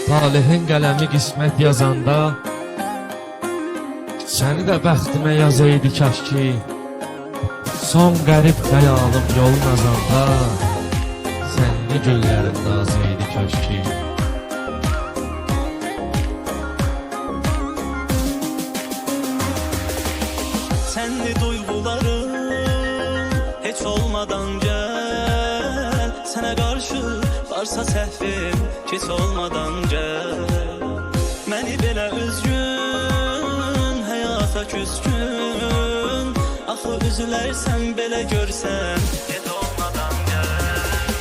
Talihin qələmi qismət yazanda səni də bəxtimə yazaydı kaş ki, son qərib xəyalım yolun azanda sənli güllərin nazıydı kaş ki. Sənli duyğularım heç olmadan gəl, sənə qarşı varsa səhvim keç olmadan gəl. Məni belə üzgün, həyata küskün, axı üzülərsən belə görsən get olmadan gəl.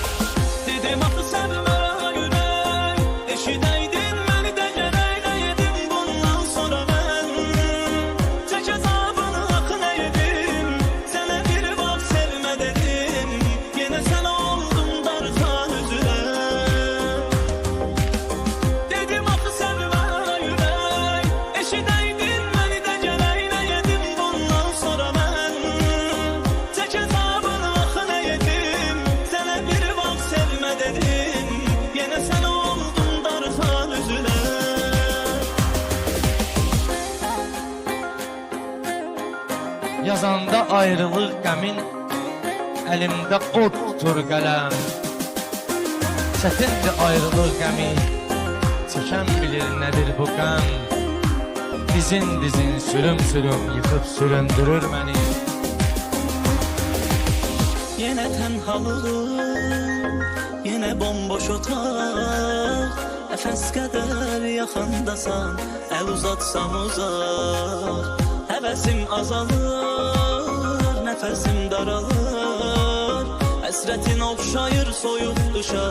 Dedim axı sevmə ürək, eşidəydin məni də gərək nə yedim bundan sonra mən. Çək əzabını axı nə yedim, sənə bir vaxt sevmə dedim, yenə sən oldum darıxan üzülə. Dedim axı sevmə ürək, eşidəydin məni də gərək nə yedim bundan sonra mən. Çək əzabını axı nə yedim, sənə bir vaxt sevmə dedim, yenə sən oldum darıxan üzülə. Yazanda ayrılıq qəmin, əlimdə od tutur qələm. Çətindir ayrılıq qəmi, çəkən bilir nədir bu qəm. Dizin dizin sürüm sürüm yıxıb süründürür məni. Yenə tənhalığım, yenə bomboş otaq, nəfəs qədər yaxındasan, əl uzatsam uzaq. Həvəsim azalır, nəfəsim daralır, həsrətin oxşayır soyuq duşa.